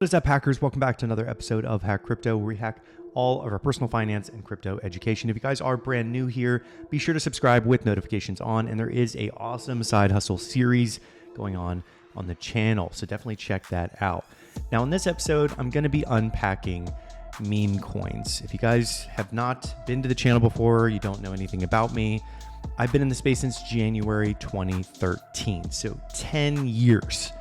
What is up, hackers? Welcome back to another episode of Hack Crypto, where we hack all of our personal finance and crypto education. If you guys are brand new here, be sure to subscribe with notifications on, and there is a awesome side hustle series going on the channel, so definitely check that out. Now, in this episode, I'm going to be unpacking meme coins. If you guys have not been to the channel before, you don't know anything about me, I've been in the space since January 2013, so 10 years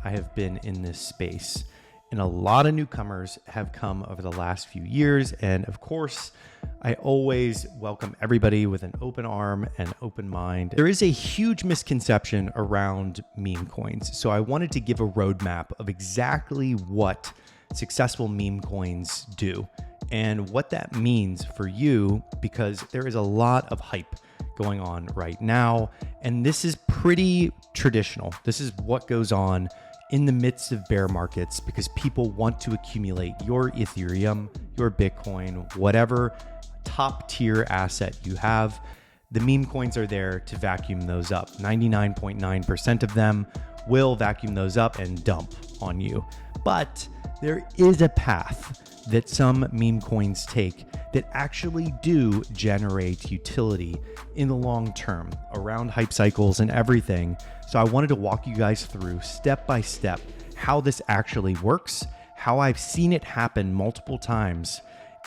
I have been in this space. And a lot of newcomers have come over the last few years. And of course, I always welcome everybody with an open arm and open mind. There is a huge misconception around meme coins. So I wanted to give a roadmap of exactly what successful meme coins do and what that means for you, because there is a lot of hype going on right now. And this is pretty traditional. This is what goes on in the midst of bear markets, because people want to accumulate your Ethereum, your Bitcoin, whatever top tier asset you have. The meme coins are there to vacuum those up. 99.9% of them will vacuum those up and dump on you. But there is a path that some meme coins take that actually do generate utility in the long term around hype cycles and everything. So I wanted to walk you guys through step by step how this actually works, how I've seen it happen multiple times,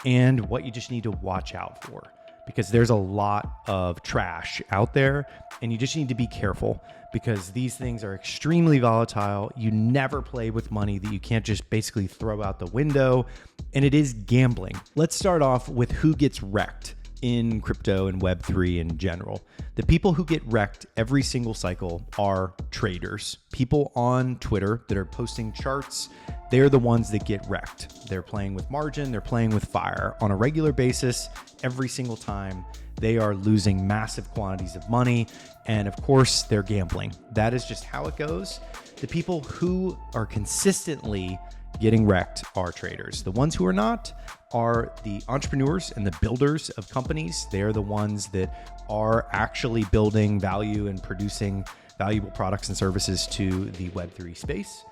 and what you just need to watch out for, because there's a lot of trash out there and you just need to be careful, because these things are extremely volatile. You never play with money that you can't just basically throw out the window, and it is gambling. Let's start off with who gets wrecked in crypto and Web3 in general. The people who get wrecked every single cycle are traders. People on Twitter that are posting charts, they're the ones that get wrecked. They're playing with margin, they're playing with fire on a regular basis. Every single time they are losing massive quantities of money, and of course they're gambling. That is just how it goes. The people who are consistently getting wrecked are traders. The ones who are not are the entrepreneurs and the builders of companies. They're the ones that are actually building value and producing valuable products and services to the Web3 space.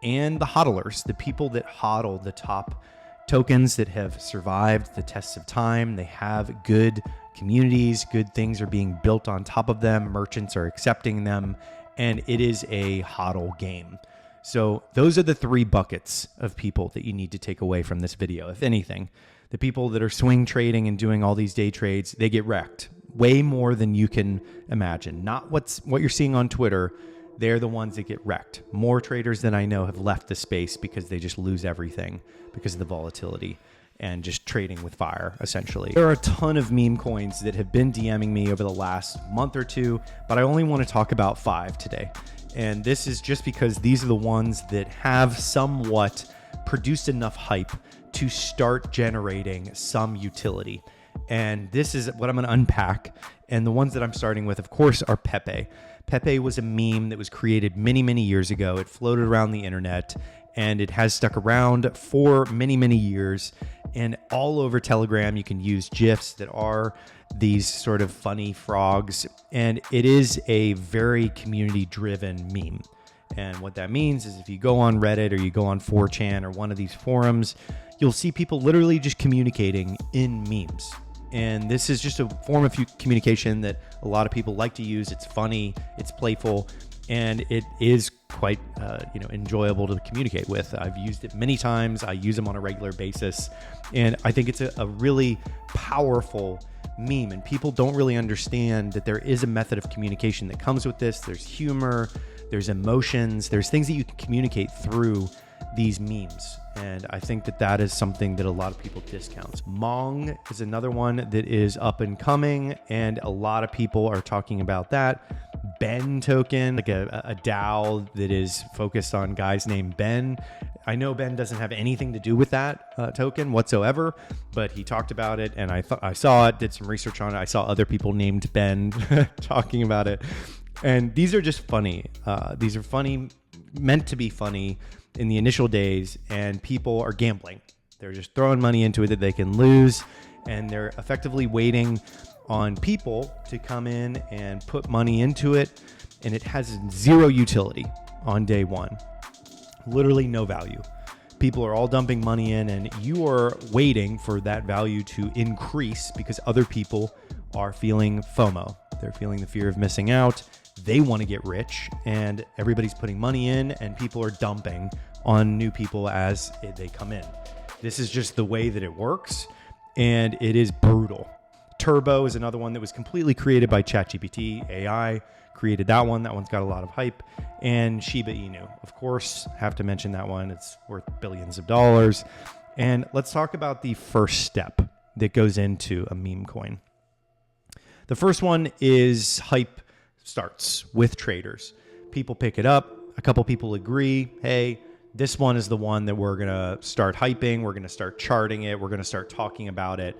And the hodlers, the people that hodl the top tokens that have survived the tests of time. They have good communities, good things are being built on top of them, merchants are accepting them, and it is a hodl game. So those are the three buckets of people that you need to take away from this video. If anything, the people that are swing trading and doing all these day trades, they get wrecked way more than you can imagine. Not what you're seeing on Twitter. They're the ones that get wrecked. More traders than I know have left the space because they just lose everything because of the volatility and just trading with fire, essentially. There are a ton of meme coins that have been DMing me over the last month or two, but I only want to talk about 5 today. And this is just because these are the ones that have somewhat produced enough hype to start generating some utility. And this is what I'm going to unpack. And the ones that I'm starting with, of course, are Pepe. Pepe was a meme that was created many, many years ago. It floated around the internet and it has stuck around for many, many years. And all over Telegram, you can use GIFs that are these sort of funny frogs. And it is a very community-driven meme. And what that means is if you go on Reddit or you go on 4chan or one of these forums, you'll see people literally just communicating in memes. And this is just a form of communication that a lot of people like to use. It's funny, it's playful, and it is quite enjoyable to communicate with. I've used it many times. I use them on a regular basis, and I think it's a really powerful meme. And people don't really understand that there is a method of communication that comes with this. There's humor, there's emotions, there's things that you can communicate through these memes. And I think that that is something that a lot of people discount. Mong is another one that is up and coming, and a lot of people are talking about that. Ben token, like a DAO that is focused on guys named Ben. I know Ben doesn't have anything to do with that token whatsoever, but he talked about it, and I saw it, did some research on it. I saw other people named Ben talking about it. And these are just funny. These are funny, meant to be funny in the initial days, and people are gambling. They're just throwing money into it that they can lose, and they're effectively waiting on people to come in and put money into it, and it has zero utility on day one. Literally no value. People are all dumping money in, and you are waiting for that value to increase because other people are feeling FOMO. They're feeling the fear of missing out. They want to get rich, and everybody's putting money in, and people are dumping on new people as they come in. This is just the way that it works, and it is brutal. Turbo is another one that was completely created by ChatGPT. AI created that one. That one's got a lot of hype. And Shiba Inu, of course, have to mention that one. It's worth billions of dollars. And let's talk about the first step that goes into a meme coin. The first one is hype starts with traders. People pick it up. A couple people agree, hey, this one is the one that we're going to start hyping. We're going to start charting it. We're going to start talking about it.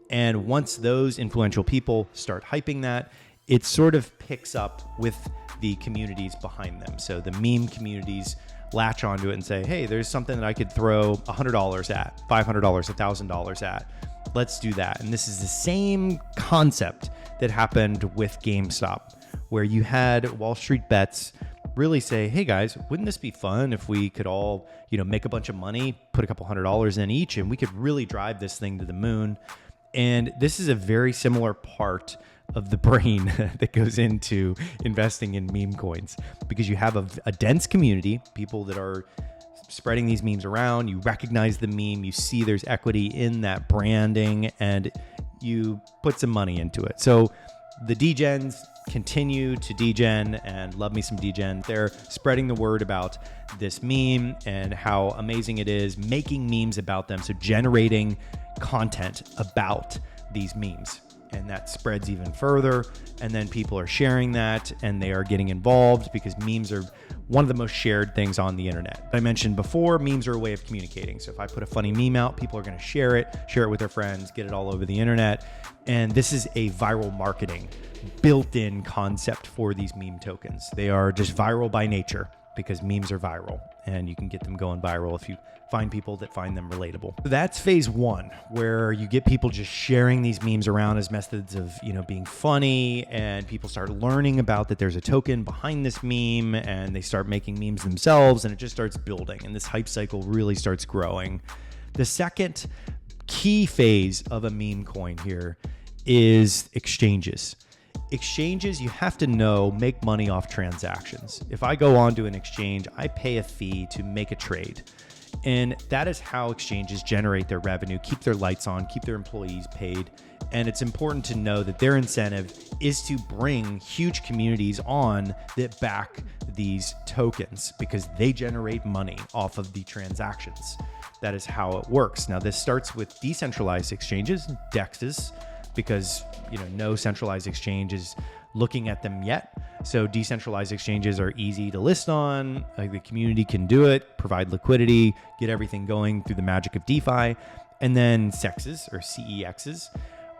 And once those influential people start hyping that, it sort of picks up with the communities behind them. So the meme communities latch onto it and say, hey, there's something that I could throw $100 at, $500, $1,000 at. Let's do that. And this is the same concept that happened with GameStop, where you had Wall Street Bets really say, hey guys, wouldn't this be fun if we could all, make a bunch of money, put a couple $100s in each, and we could really drive this thing to the moon. And this is a very similar part of the brain that goes into investing in meme coins, because you have a dense community, people that are spreading these memes around. You recognize the meme, you see there's equity in that branding, and you put some money into it. So the degens continue to degen, and love me some degen. They're spreading the word about this meme and how amazing it is, making memes about them. So generating content about these memes, and that spreads even further. And then people are sharing that, and they are getting involved because memes are one of the most shared things on the internet. I mentioned before, memes are a way of communicating. So if I put a funny meme out, people are going to share it with their friends, get it all over the internet. And this is a viral marketing built-in concept for these meme tokens. They are just viral by nature because memes are viral, and you can get them going viral if you find people that find them relatable. So that's phase one, where you get people just sharing these memes around as methods of, being funny, and people start learning about that there's a token behind this meme, and they start making memes themselves, and it just starts building, and this hype cycle really starts growing. The second key phase of a meme coin here is exchanges. Exchanges, you have to know, make money off transactions. If I go on to an exchange, I pay a fee to make a trade. And that is how exchanges generate their revenue, keep their lights on, keep their employees paid. And it's important to know that their incentive is to bring huge communities on that back these tokens, because they generate money off of the transactions. That is how it works. Now, this starts with decentralized exchanges, DEXs, because no centralized exchange is looking at them yet. So decentralized exchanges are easy to list on. The community can do it, provide liquidity, get everything going through the magic of DeFi. And then CEXs or CEXs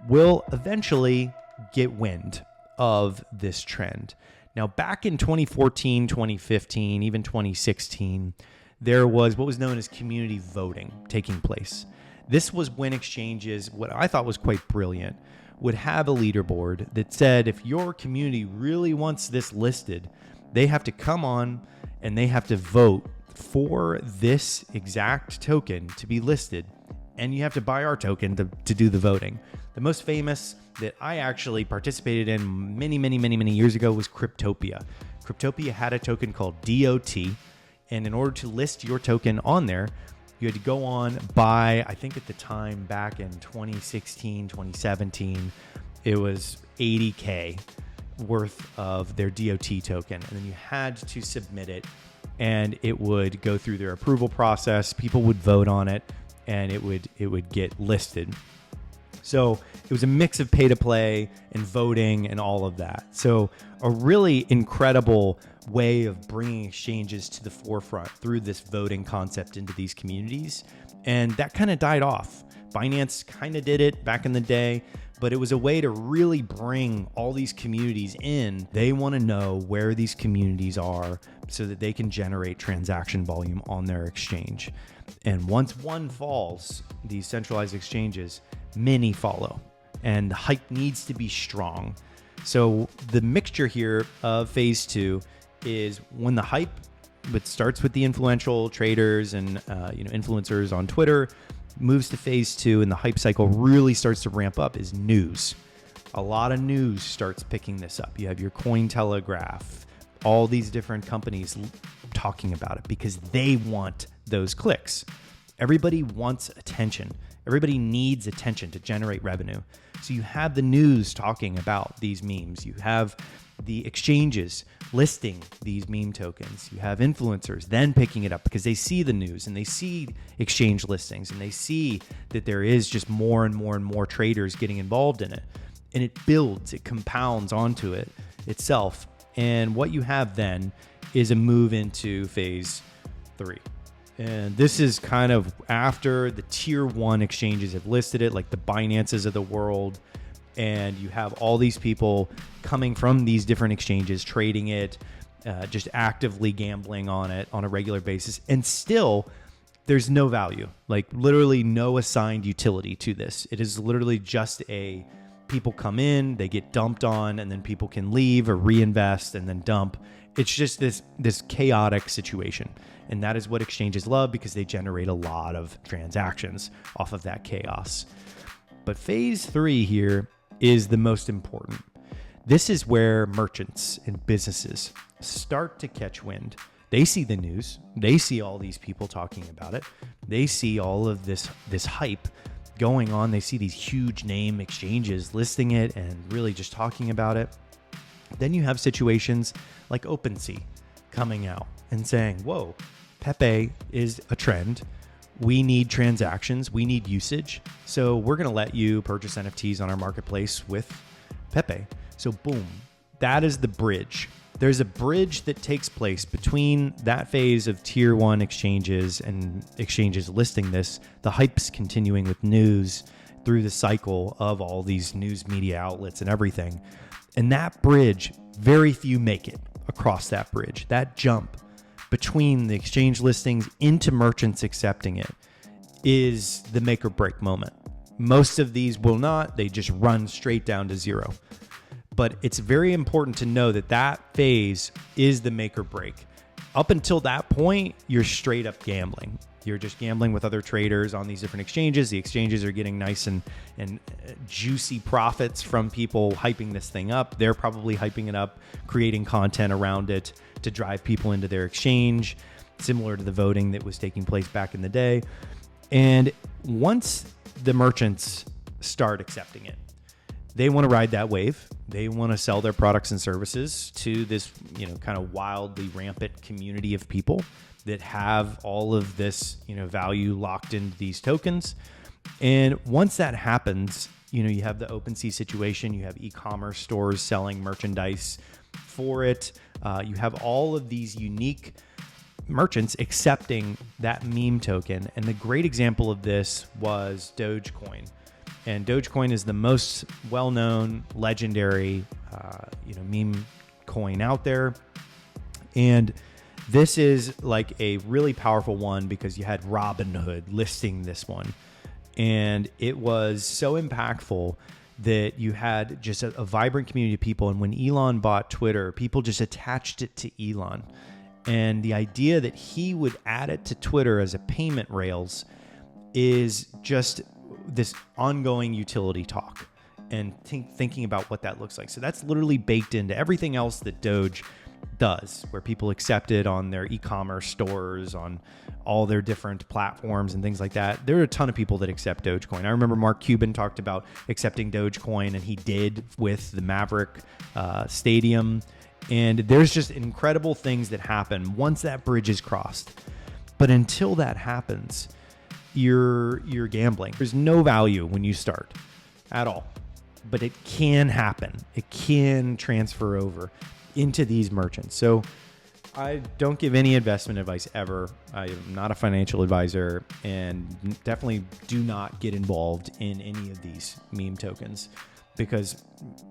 will eventually get wind of this trend. Now, back in 2014, 2015, even 2016, there was what was known as community voting taking place. This was when exchanges, what I thought was quite brilliant, would have a leaderboard that said, if your community really wants this listed, they have to come on and they have to vote for this exact token to be listed. And you have to buy our token to do the voting. The most famous that I actually participated in many years ago was Cryptopia. Cryptopia had a token called DOT. And in order to list your token on there, you had to go on, buy, I think at the time back in 2016, 2017, it was $80K worth of their DOT token. And then you had to submit it, and it would go through their approval process. People would vote on it, and it would get listed. So it was a mix of pay to play and voting and all of that. So a really incredible way of bringing exchanges to the forefront through this voting concept into these communities. And that kind of died off. Binance kind of did it back in the day, but it was a way to really bring all these communities in. They want to know where these communities are so that they can generate transaction volume on their exchange. And once one falls, these centralized exchanges, many follow, and the hype needs to be strong. So the mixture here of phase two is when the hype It starts with the influential traders and influencers on Twitter, moves to phase 2, and the hype cycle really starts to ramp up is news. A lot of news starts picking this up. You have your Cointelegraph, all these different companies talking about it because they want those clicks. Everybody wants attention. Everybody needs attention to generate revenue. So you have the news talking about these memes. You have the exchanges listing these meme tokens. You have influencers then picking it up because they see the news and they see exchange listings and they see that there is just more and more and more traders getting involved in it. And it builds, it compounds onto it itself. And what you have then is a move into phase 3. And this is kind of after the tier 1 exchanges have listed it, like the Binances of the world. And you have all these people coming from these different exchanges, trading it, just actively gambling on it on a regular basis. And still, there's no value, like literally no assigned utility to this. It is literally just people come in, they get dumped on, and then people can leave or reinvest and then dump. It's just this chaotic situation. And that is what exchanges love because they generate a lot of transactions off of that chaos. But phase 3 here is the most important. This is where merchants and businesses start to catch wind. They see the news. They see all these people talking about it. They see all of this hype going on. They see these huge name exchanges listing it and really just talking about it. Then you have situations like OpenSea coming out and saying, whoa, Pepe is a trend. We need transactions. We need usage. So we're going to let you purchase NFTs on our marketplace with Pepe. So boom, that is the bridge. There's a bridge that takes place between that phase of tier 1 exchanges and exchanges listing this, the hype's continuing with news through the cycle of all these news media outlets and everything. And that bridge, very few make it across that bridge. That jump between the exchange listings into merchants accepting it is the make or break moment. Most of these will not. They just run straight down to zero. But it's very important to know that that phase is the make or break. Up until that point, you're straight up gambling. You're just gambling with other traders on these different exchanges. The exchanges are getting nice and juicy profits from people hyping this thing up. They're probably hyping it up, creating content around it to drive people into their exchange, similar to the voting that was taking place back in the day. And once the merchants start accepting it, they want to ride that wave. They want to sell their products and services to this, kind of wildly rampant community of people that have all of this, value locked into these tokens. And once that happens, you have the OpenSea situation. You have e-commerce stores selling merchandise for it. You have all of these unique merchants accepting that meme token. And the great example of this was Dogecoin. And Dogecoin is the most well-known, legendary, meme coin out there. And this is like a really powerful one because you had Robinhood listing this one. And it was so impactful that you had just a vibrant community of people. And when Elon bought Twitter, people just attached it to Elon. And the idea that he would add it to Twitter as a payment rails is just this ongoing utility talk and thinking about what that looks like. So that's literally baked into everything else that Doge does, where people accept it on their e-commerce stores, on all their different platforms and things like that. There are a ton of people that accept Dogecoin. I remember Mark Cuban talked about accepting Dogecoin, and he did with the Maverick Stadium. And there's just incredible things that happen once that bridge is crossed. But until that happens, you're gambling. There's no value when you start at all, but it can happen. It can transfer over into these merchants. So I don't give any investment advice ever. I am not a financial advisor, and definitely do not get involved in any of these meme tokens, because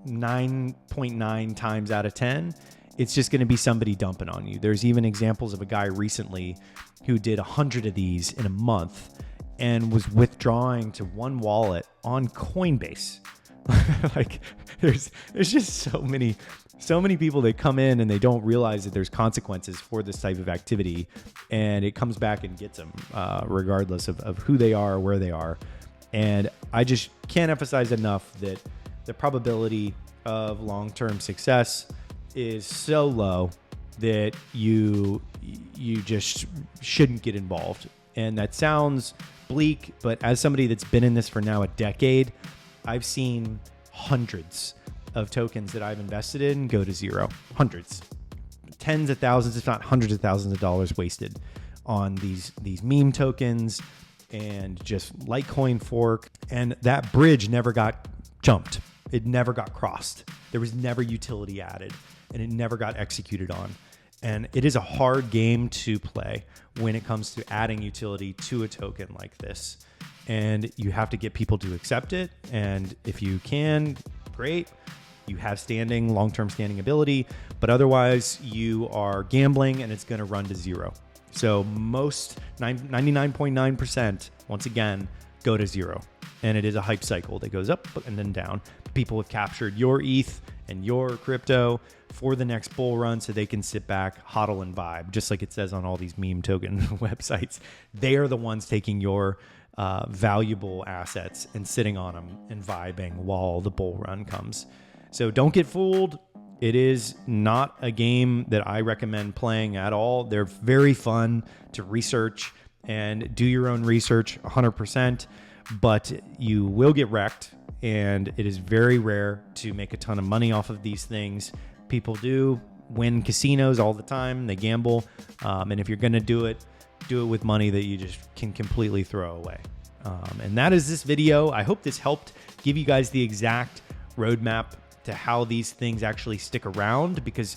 9.9 times out of 10, it's just going to be somebody dumping on you. There's even examples of a guy recently who did 100 of these in a month and was withdrawing to one wallet on Coinbase Like there's just so many people that come in and they don't realize that there's consequences for this type of activity, and it comes back and gets them regardless of who they are, where they are. And I just can't emphasize enough that the probability of long-term success is so low that you just shouldn't get involved. And that sounds bleak, but as somebody that's been in this for now a decade, I've seen hundreds of tokens that I've invested in go to zero. Hundreds, tens of thousands, if not hundreds of thousands of dollars wasted on these meme tokens and just Litecoin fork. And that bridge never got jumped. It never got crossed. There was never utility added, and it never got executed on. And it is a hard game to play when it comes to adding utility to a token like this. And you have to get people to accept it. And if you can, great. You have standing, long-term standing ability, but otherwise you are gambling and it's going to run to zero. So most 99.9%, once again, go to zero. And it is a hype cycle that goes up and then down. People have captured your ETH and your crypto for the next bull run so they can sit back, hodl, and vibe, just like it says on all these meme token websites. They are the ones taking your valuable assets and sitting on them and vibing while the bull run comes. So don't get fooled. It is not a game that I recommend playing at all. They're very fun to research and do your own research 100%, but you will get wrecked. And it is very rare to make a ton of money off of these things. People do win casinos all the time. They gamble. And if you're going to do it with money that you just can completely throw away. And that is this video. I hope this helped give you guys the exact roadmap to how these things actually stick around, because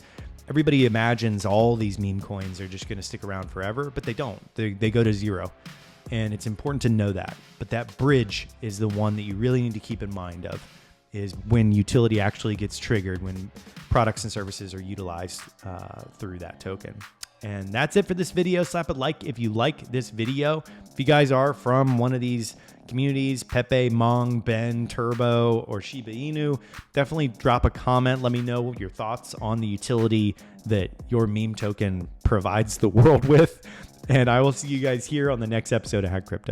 everybody imagines all these meme coins are just going to stick around forever, but they don't. They go to zero. And it's important to know that. But that bridge is the one that you really need to keep in mind of, is when utility actually gets triggered, when products and services are utilized through that token. And that's it for this video. Slap a like if you like this video. If you guys are from one of these communities, Pepe, Mong, Ben, Turbo, or Shiba Inu, definitely drop a comment. Let me know your thoughts on the utility that your meme token provides the world with. And I will see you guys here on the next episode of Hack Crypto.